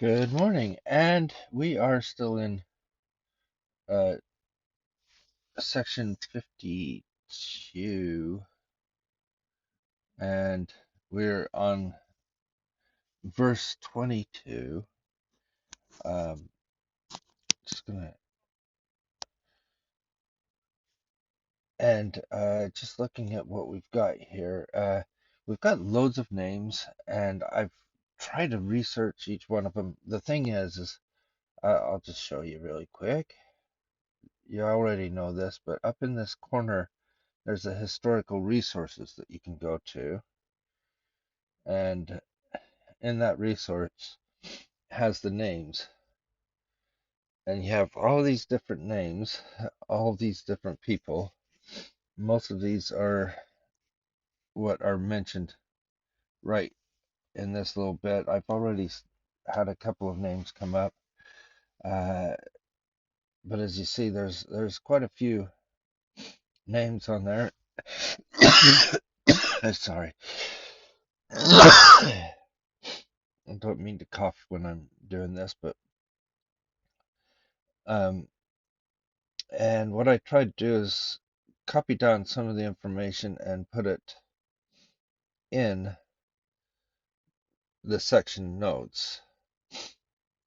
Good morning, and we are still in uh, section 52, and we're on verse 22. Um, just gonna and just looking at what we've got here. We've got loads of names, and I've tried to research each one of them. The thing is I'll just show you really quick. You already know this, but up in this corner, there's a historical resources that you can go to. And in that resource has the names, and you have all these different names, all these different people. Most of these are what are mentioned right in this little bit. I've already had a couple of names come up, uh, but as you see, there's quite a few names on there. Sorry. I don't mean to cough when I'm doing this, but um, and what I tried to do is copy down some of the information and put it in the section notes,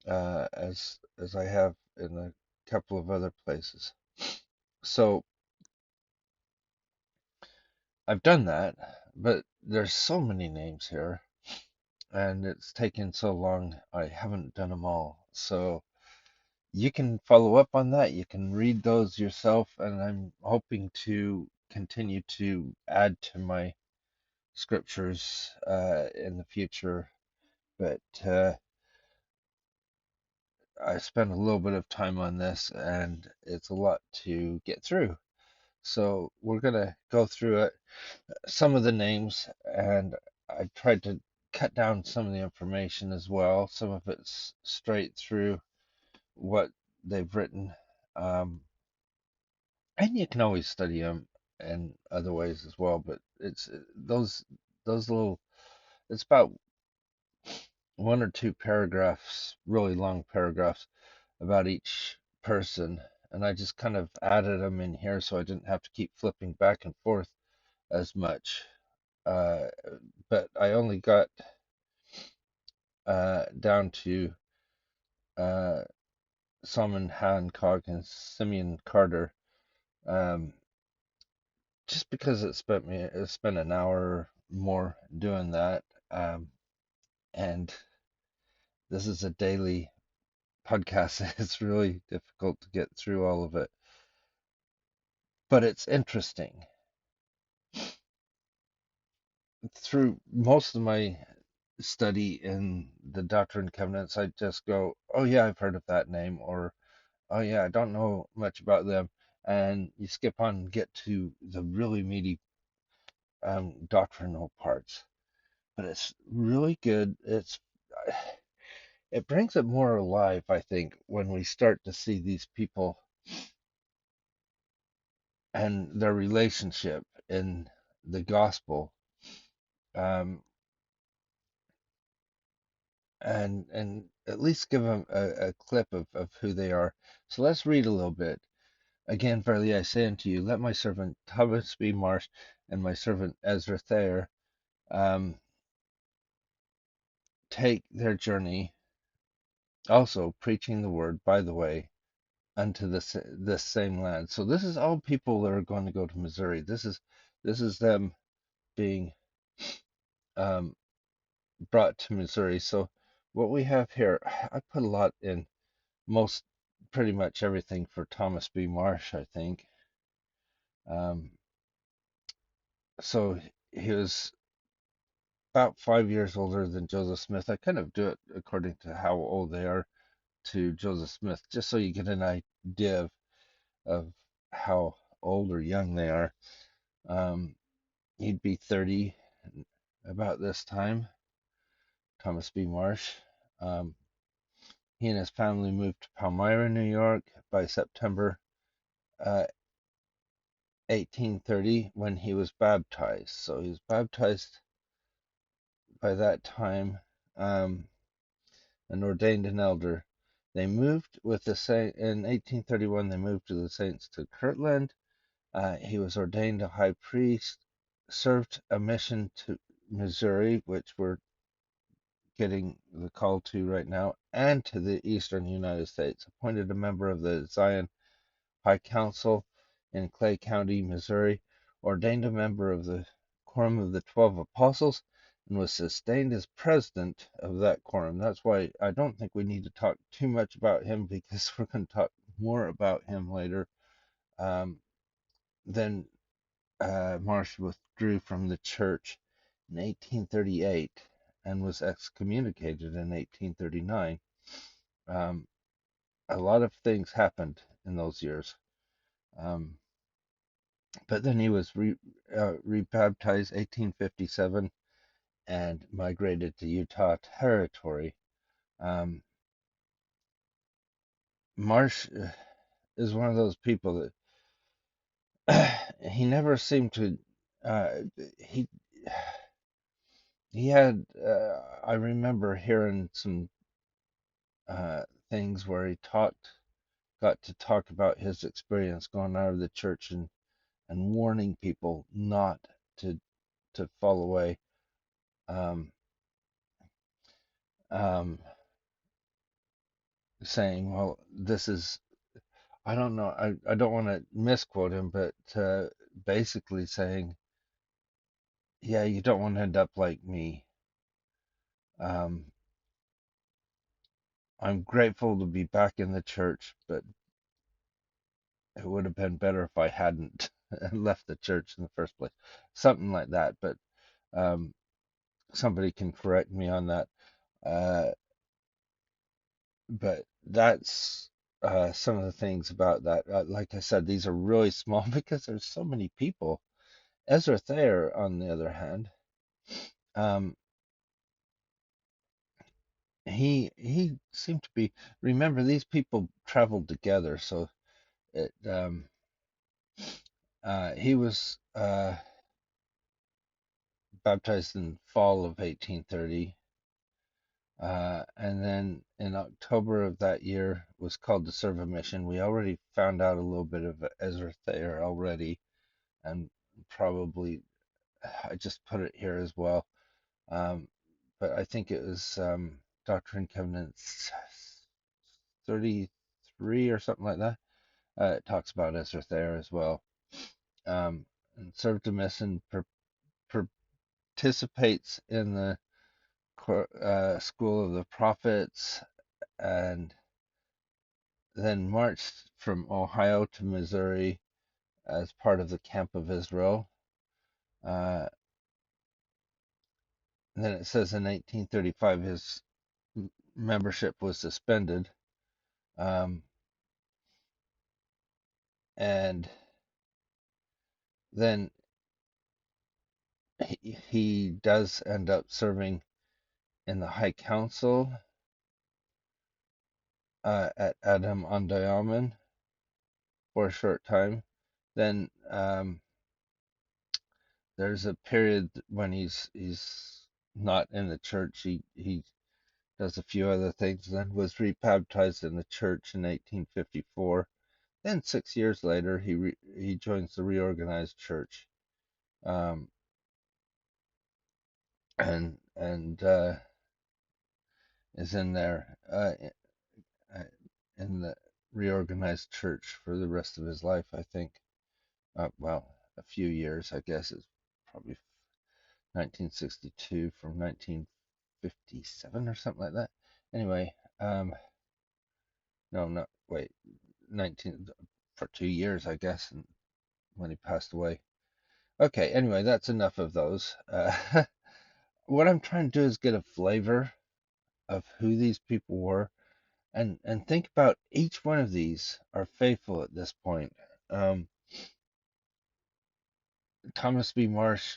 as I have in a couple of other places. So I've done that, but there's so many names here, and it's taken so long, I haven't done them all. So you can follow up on that. You can read those yourself, and I'm hoping to continue to add to my scriptures in the future. But I spent a little bit of time on this, and it's a lot to get through. So we're gonna go through it, some of the names, and I tried to cut down some of the information as well. Some of it's straight through what they've written, and you can always study them in other ways as well. But it's those little. It's about one or two paragraphs, really long paragraphs about each person, and I just kind of added them in here so I didn't have to keep flipping back and forth as much. Uh, but I only got down to uh, Solomon Hancock and Simeon Carter, um, just because it spent an hour more doing that, and this is a daily podcast. It's really difficult to get through all of it, but it's interesting. Through most of my study in the Doctrine and Covenants, I just go, oh yeah, I've heard of that name, or oh yeah, I don't know much about them. And you skip on and get to the really meaty doctrinal parts. But it's really good. It brings it more alive, I think, when we start to see these people and their relationship in the gospel. Um, and at least give them a clip of who they are. So let's read a little bit. Again, verily I say unto you, let my servant Thomas B. Marsh and my servant Ezra Thayer take their journey, also preaching the word by the way unto this same land. So this is all people that are going to go to Missouri. This is them being um, brought to Missouri. So what we have here, I put a lot in most, pretty much everything for Thomas B. Marsh, I think. Um, so he was about 5 years older than Joseph Smith. I kind of do it according to how old they are to Joseph Smith, just so you get an idea of how old or young they are. Um, he'd be 30 about this time, Thomas B. Marsh. Um, he and his family moved to Palmyra, New York by September 1830 when he was baptized. So he was baptized by that time. Um, and ordained an elder. They moved with the saint in 1831. They moved to the saints to Kirtland. He was ordained a high priest, served a mission to Missouri, which we're getting the call to right now, and to the eastern United States. Appointed a member of the Zion High Council in Clay County, Missouri. Ordained a member of the Quorum of the 12 Apostles, and was sustained as president of that quorum. That's why I don't think we need to talk too much about him, because we're going to talk more about him later. Then Marsh withdrew from the church in 1838 and was excommunicated in 1839. A lot of things happened in those years. But then he was rebaptized 1857 and migrated to Utah Territory. Marsh is one of those people that he never seemed to. Uh, he he had. I remember hearing some things where he got to talk about his experience going out of the church and warning people not to fall away. Um, um, Saying, well, this is, I don't know, I don't want to misquote him, but basically saying, yeah, you don't want to end up like me. Um, I'm grateful to be back in the church, but it would have been better if I hadn't left the church in the first place. Something like that, but um, somebody can correct me on that. Uh, but that's some of the things about that. Like I said, these are really small because there's so many people. Ezra Thayer, on the other hand, um, he seemed to be. Remember, these people traveled together, so it he was baptized in fall of 1830, and then in October of that year was called to serve a mission. We already found out a little bit of Ezra Thayer already, and probably I just put it here as well. But I think it was Doctrine and Covenants 33 or something like that. It talks about Ezra Thayer as well. And served a mission, participates in the School of the Prophets, and then marched from Ohio to Missouri as part of the Camp of Israel. Uh, and then it says in 1835 his membership was suspended. Um, and then he does end up serving in the High Council at Adam Ondayaman for a short time. Then there's a period when he's not in the church. He does a few other things. Then was rebaptized in the church in 1854. Then 6 years later, he joins the reorganized church, um, and is in there in the reorganized church for the rest of his life, I think. Well, a few years, I guess. It's probably 1962 from 1957 or something like that. Anyway, no, not wait, 19 for 2 years, I guess, and when he passed away. Okay, anyway, that's enough of those. What I'm trying to do is get a flavor of who these people were, and think about each one of these are faithful at this point. Um, Thomas B. Marsh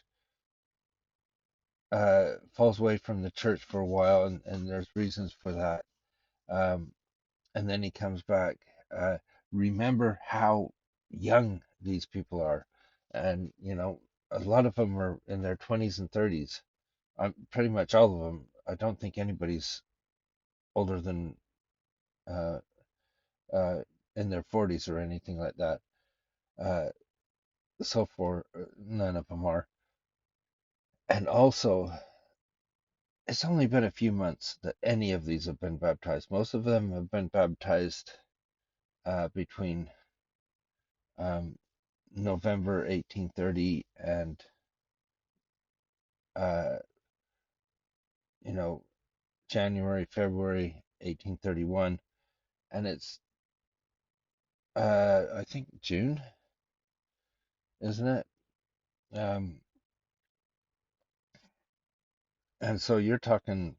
falls away from the church for a while, and there's reasons for that. Um, and then he comes back. Remember how young these people are, and a lot of them are in their 20s and 30s. Pretty much all of them. I don't think anybody's older than uh, uh, in their 40s or anything like that. Uh, so far, none of them are. And also, it's only been a few months that any of these have been baptized. Most of them have been baptized between um, November 1830 and uh, you know, January, February 1831, and it's I think June, isn't it? Um, and so you're talking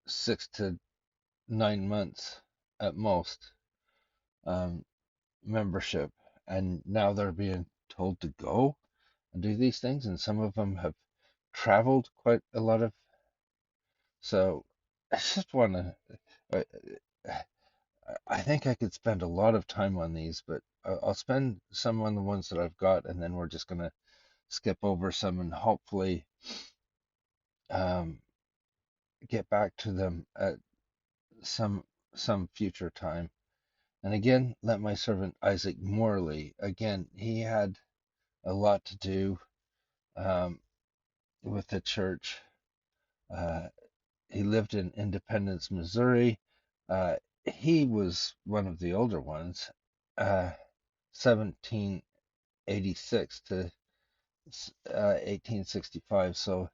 6 to 9 months at most um, membership, and now they're being told to go and do these things, and some of them have traveled quite a lot of. So I just want to. I think I could spend a lot of time on these, but I'll spend some on the ones that I've got, and then we're just going to skip over some and hopefully um, get back to them at some some future time. And again, let my servant Isaac Morley. Again, he had a lot to do um, with the church. Uh, he lived in Independence, Missouri. Uh, he was one of the older ones, 1786 to 1865. So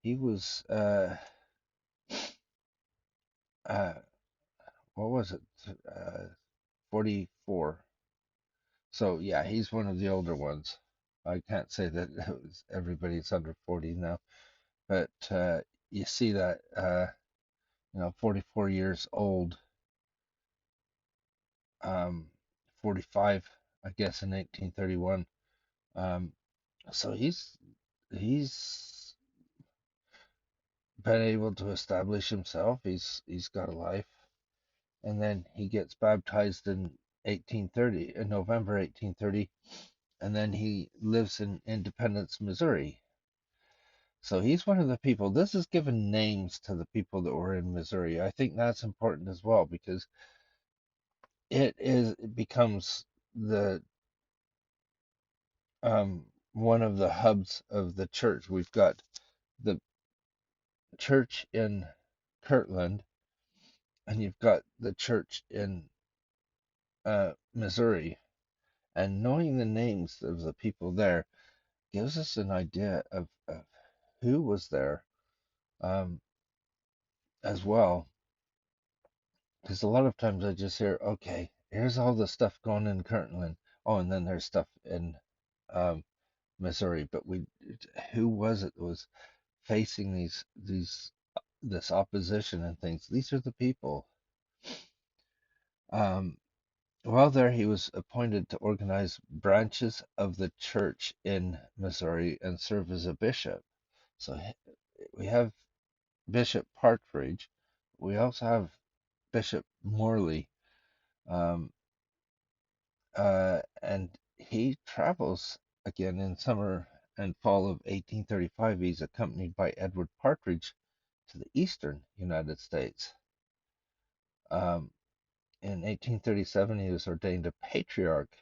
he was, uh, what was it, 44. So yeah, he's one of the older ones. I can't say that everybody's under 40 now, but you see that, 44 years old, um, 45, I guess, in 1831. Um, so he's been able to establish himself. He's got a life, and then he gets baptized in 1830, in November 1830, and then he lives in Independence, Missouri. So he's one of the people. This is given names to the people that were in Missouri. I think that's important as well because it becomes the one of the hubs of the church. We've got the church in Kirtland, and you've got the church in Missouri. And knowing the names of the people there gives us an idea of who was there um, as well. Because a lot of times I just hear, okay, here's all the stuff going in Kirtland. Oh, and then there's stuff in um, Missouri. But who was it that was facing this opposition and things? These are the people. Um, while there, he was appointed to organize branches of the church in Missouri and serve as a bishop. So we have Bishop Partridge. We also have Bishop Morley. Um, and he travels again in summer and fall of 1835. He's accompanied by Edward Partridge to the eastern United States. In 1837, he was ordained a patriarch.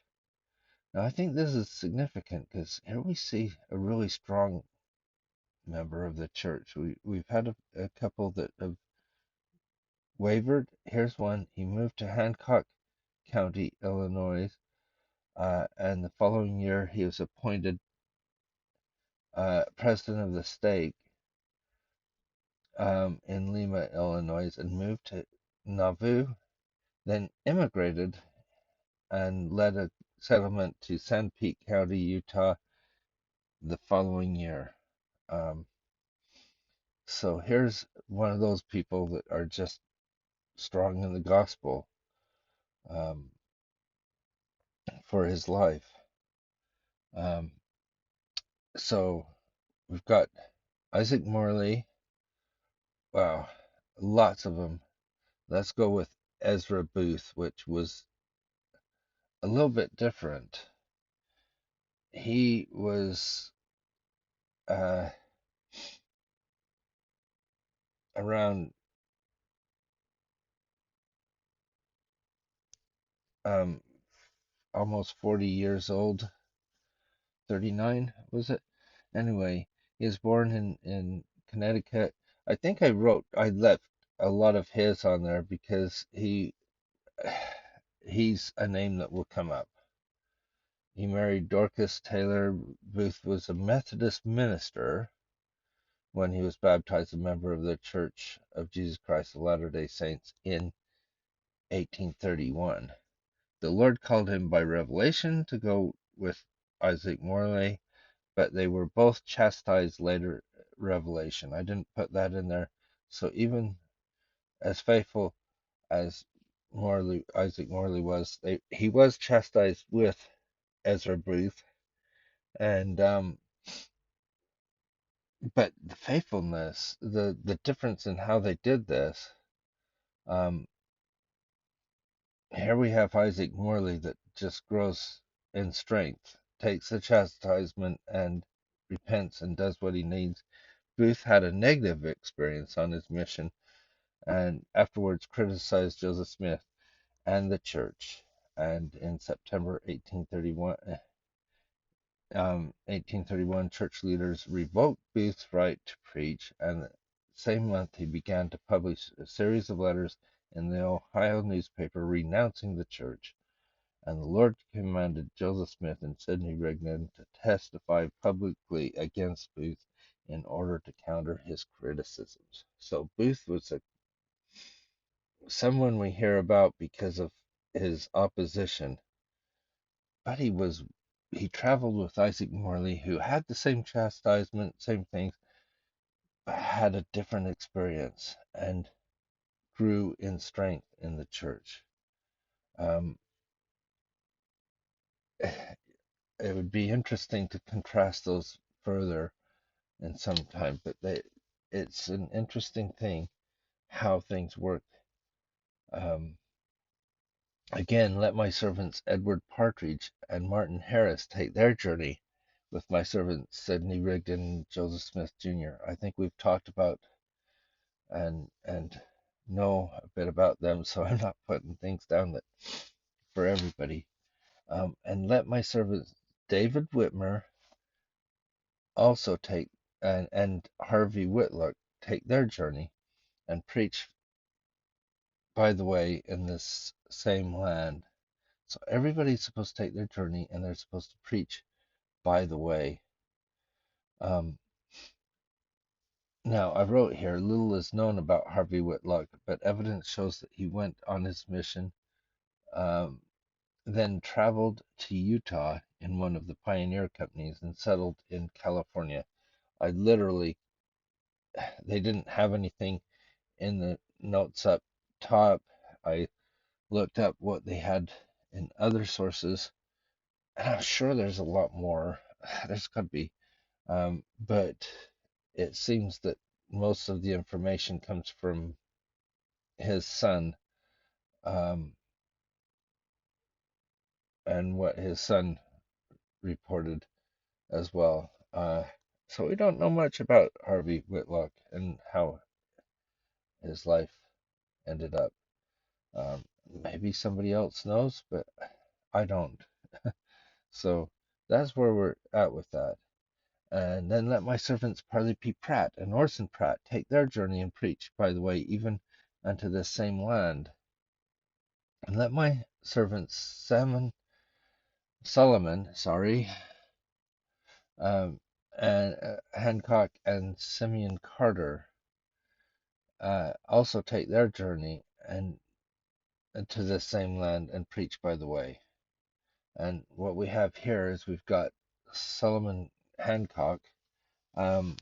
Now, I think this is significant because here we see a really strong member of the church. We've had a couple that have wavered. Here's one. He moved to Hancock County, Illinois, and the following year he was appointed president of the state in Lima, Illinois, and moved to Nauvoo, then immigrated and led a settlement to Sanpete County, Utah, the following year. Um, so here's one of those people that are just strong in the gospel um, for his life. Um, so we've got Isaac Morley. Wow, lots of them. Let's go with Ezra Booth, which was a little bit different. He was uh, around um, almost 40 years old, 39 was it? Anyway, he was born in Connecticut. I left a lot of his on there because he's a name that will come up. He married Dorcas Taylor. Booth was a Methodist minister when he was baptized a member of the Church of Jesus Christ of Latter-day Saints in 1831. The Lord called him by revelation to go with Isaac Morley, but they were both chastised later revelation. I didn't put that in there. So even as faithful as Isaac Morley was, he was chastised with Ezra Booth, and but the faithfulness, the difference in how they did this, um, here we have Isaac Morley that just grows in strength, takes the chastisement and repents and does what he needs. Booth had a negative experience on his mission and afterwards criticized Joseph Smith and the church. And in September 1831, church leaders revoked Booth's right to preach, and the same month he began to publish a series of letters in the Ohio newspaper renouncing the church. And the Lord commanded Joseph Smith and Sidney Rigdon to testify publicly against Booth in order to counter his criticisms. So Booth was someone we hear about because of his opposition, but he traveled with Isaac Morley, who had the same chastisement, same things, but had a different experience and grew in strength in the church. Um, it would be interesting to contrast those further in some time, but it's an interesting thing how things work. Um, Again, let my servants Edward Partridge and Martin Harris take their journey with my servants Sidney Rigdon and Joseph Smith Jr. I think we've talked about and know a bit about them, so I'm not putting things down that for everybody. And let my servants David Whitmer also take and Harvey Whitlock take their journey and preach by the way in this same land. So everybody's supposed to take their journey and they're supposed to preach by the way. Um, Now, I wrote here, little is known about Harvey Whitlock, but evidence shows that he went on his mission, um, then traveled to Utah in one of the pioneer companies and settled in California. I literally, they didn't have anything in the notes up top. I looked up what they had in other sources, and I'm sure there's a lot more. There's got to be. But it seems that most of the information comes from his son, um, and what his son reported as well. So we don't know much about Harvey Whitlock and how his life ended up. Um, Maybe somebody else knows, but I don't. So that's where we're at with that. And then let my servants Parley P. Pratt and Orson Pratt take their journey and preach, by the way, even unto this same land. And let my servants Solomon, um, and Hancock and Simeon Carter also take their journey and to this same land and preach by the way. And what we have here is we've got Solomon Hancock, um,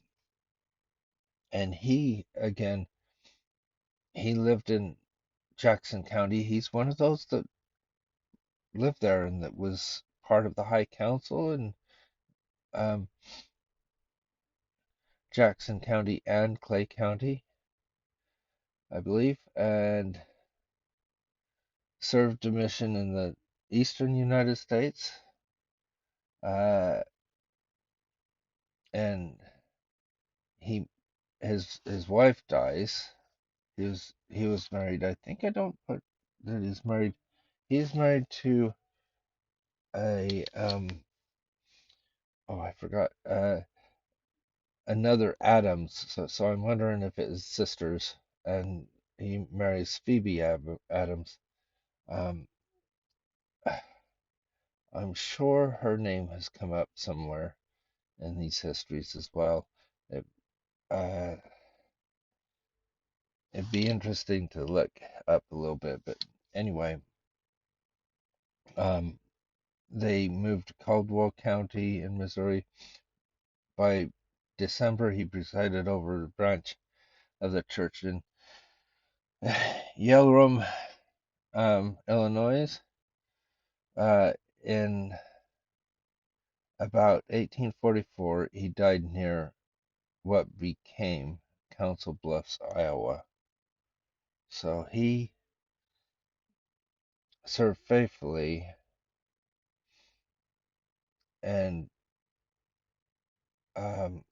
and he again he lived in Jackson County. He's one of those that lived there and that was part of the High Council in um, Jackson County and Clay County, I believe, and served a mission in the eastern United States. Uh, and he his wife dies. He was married. I think I don't put that he's married. he's married to a oh, I forgot, another Adams. So I'm wondering if it is sisters, and he marries Phoebe Adams. Um, I'm sure her name has come up somewhere in these histories as well. It, uh, it'd be interesting to look up a little bit, but anyway, um, they moved to Caldwell County in Missouri. By December, he presided over the branch of the church in Yellowham, Illinois. In about 1844, he died near what became Council Bluffs, Iowa. So he served faithfully, and um,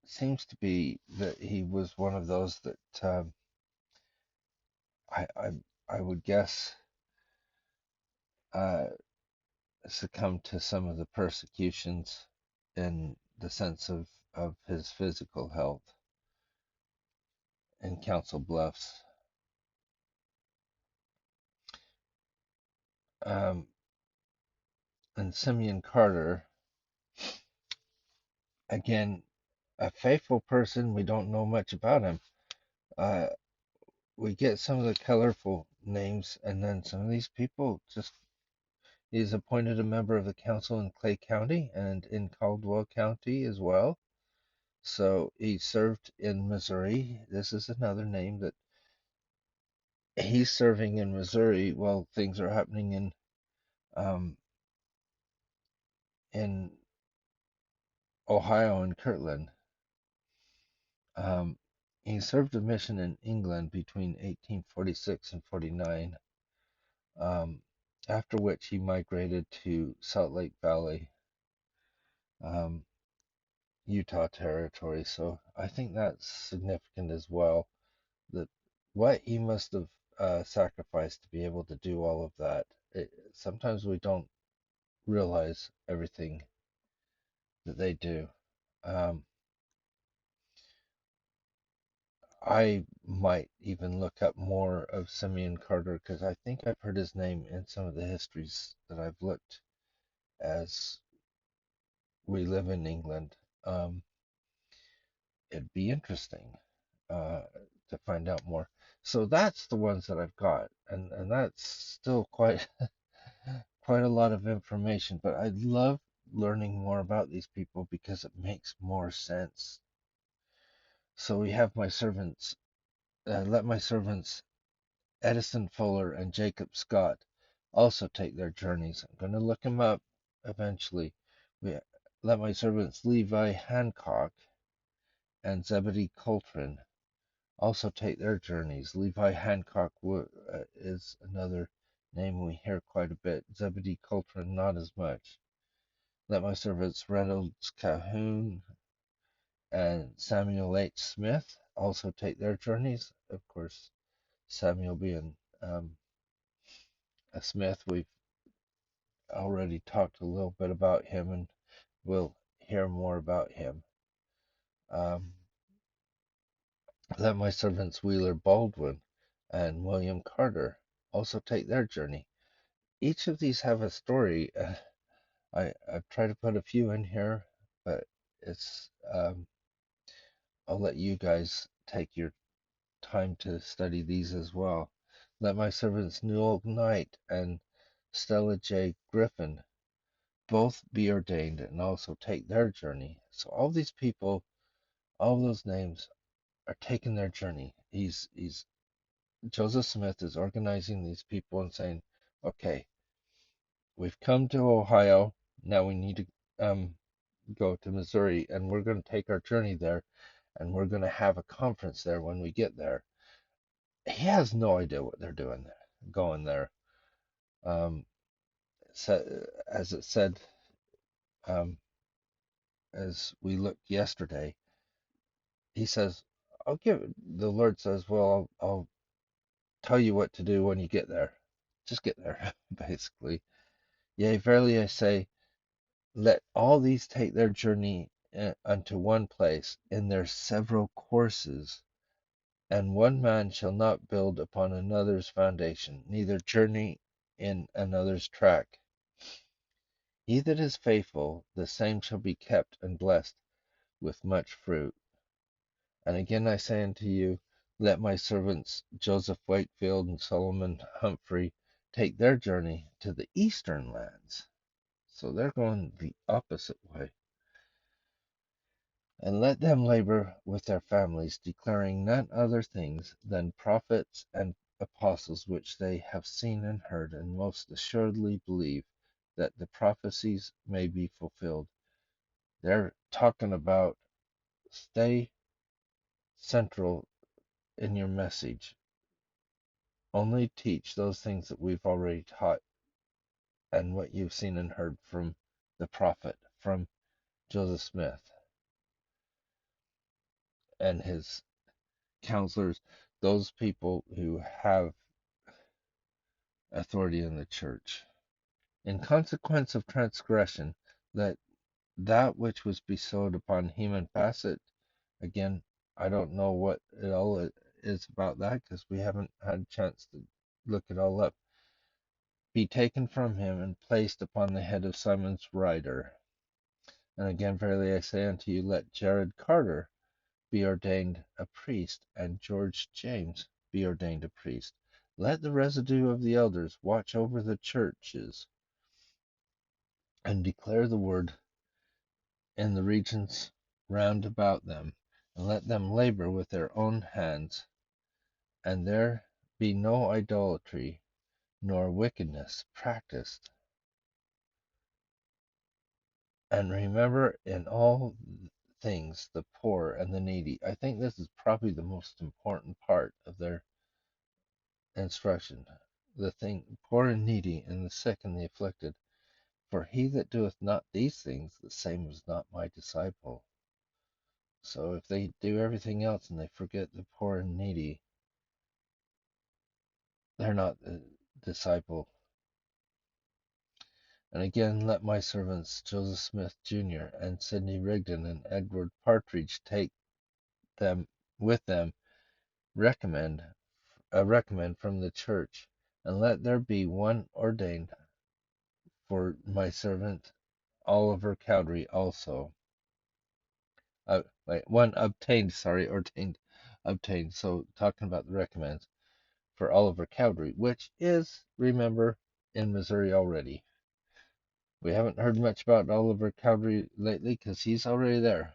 seems to be that he was one of those that I, I I would guess uh, succumbed to some of the persecutions in the sense of his physical health in Council Bluffs. Um, and Simeon Carter, again, a faithful person. We don't know much about him. Uh, we get some of the colorful names, and then some of these people just. He's appointed a member of the council in Clay County and in Caldwell County as well. So he served in Missouri. This is another name that he's serving in Missouri while things are happening um, in Ohio and Kirtland. Um, he served a mission in England between 1846 and 49, um, after which he migrated to Salt Lake Valley, um, Utah Territory. So I think that's significant as well. That what he must have sacrificed to be able to do all of that. Sometimes we don't realize everything that they do. Um, I might even look up more of Simeon Carter because I think I've heard his name in some of the histories that I've looked as we live in England. Um, it'd be interesting uh, to find out more. So that's the ones that I've got, and that's still quite quite a lot of information. But I love learning more about these people because it makes more sense. So we have my servants. Let my servants Edison Fuller and Jacob Scott also take their journeys. I'm going to look them up eventually. We let my servants Levi Hancock and Zebedee Coltrane also take their journeys. Levi Hancock is another name we hear quite a bit. Zebedee Coltrane, not as much. Let my servants Reynolds Calhoun and Samuel H. Smith also take their journeys. Of course, Samuel being a Smith, we've already talked a little bit about him, and we'll hear more about him. Um, let my servants Wheeler Baldwin and William Carter also take their journey. Each of these have a story. I've tried to put a few in here, but it's I'll let you guys take your time to study these as well. Let my servants Newell Knight and Stella J. Griffin both be ordained and also take their journey. So all these people, all those names are taking their journey. He's Joseph Smith is organizing these people and saying, okay, we've come to Ohio. Now we need to go to Missouri, and we're going to take our journey there, and we're going to have a conference there when we get there. He has no idea what they're doing there, going there. Um, as it said, um, as we looked yesterday, he says, "I'll give." The Lord says, "Well, I'll tell you what to do when you get there. Just get there, basically. Yea, verily I say, let all these take their journey unto one place in their several courses, and one man shall not build upon another's foundation, neither journey in another's track. He that is faithful, the same shall be kept and blessed with much fruit. And again I say unto you, let my servants Joseph Wakefield and Solomon Humphrey take their journey to the eastern lands. So they're going the opposite way. And let them labor with their families, declaring none other things than prophets and apostles which they have seen and heard, and most assuredly believe that the prophecies may be fulfilled. They're talking about stay central in your message. Only teach those things that we've already taught and what you've seen and heard from the prophet, from Joseph Smith and his counselors, those people who have authority in the church. In consequence of transgression, let that which was bestowed upon Heman Bassett, again, I don't know what it all is about that because we haven't had a chance to look it all up, be taken from him and placed upon the head of Simon's rider. And again, verily I say unto you, let Jared Carter be ordained a priest, and George James be ordained a priest. Let the residue of the elders watch over the churches and declare the word in the regions round about them, and let them labor with their own hands, and there be no idolatry nor wickedness practiced. And remember in all things the poor and the needy. I think this is probably the most important part of their instruction. The thing poor and needy, and the sick and the afflicted. For he that doeth not these things, the same is not my disciple. So if they do everything else and they forget the poor and needy, they're not the disciple. And again, let my servants Joseph Smith Jr. and Sidney Rigdon and Edward Partridge take them with them, recommend from the church, and let there be one ordained for my servant Oliver Cowdery also. One obtained, obtained. So talking about the recommends for Oliver Cowdery, which is, remember, in Missouri already. We haven't heard much about Oliver Cowdery lately because he's already there.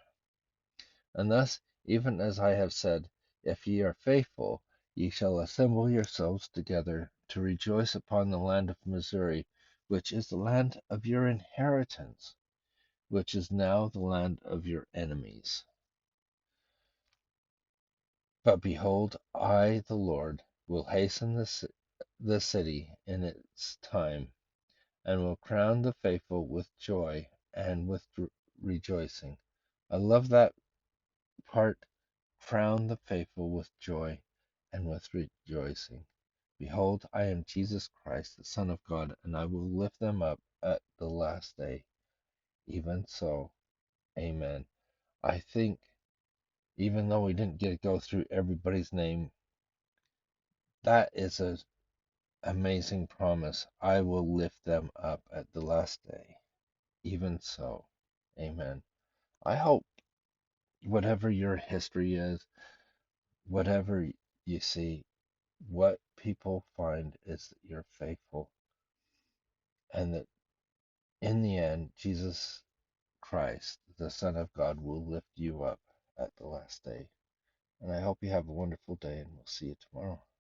And thus, even as I have said, if ye are faithful, ye shall assemble yourselves together to rejoice upon the land of Missouri, which is the land of your inheritance, which is now the land of your enemies. But behold, I, the Lord, will hasten the city in its time, and will crown the faithful with joy and with rejoicing. I love that part. Crown the faithful with joy and with rejoicing. Behold, I am Jesus Christ, the Son of God, and I will lift them up at the last day. Even so, amen. I think, even though we didn't get to go through everybody's name, that is an amazing promise. I will lift them up at the last day. Even so, amen. I hope whatever your history is, whatever you see, what people find is that you're faithful, and that in the end, Jesus Christ, the Son of God, will lift you up at the last day. And I hope you have a wonderful day, and we'll see you tomorrow.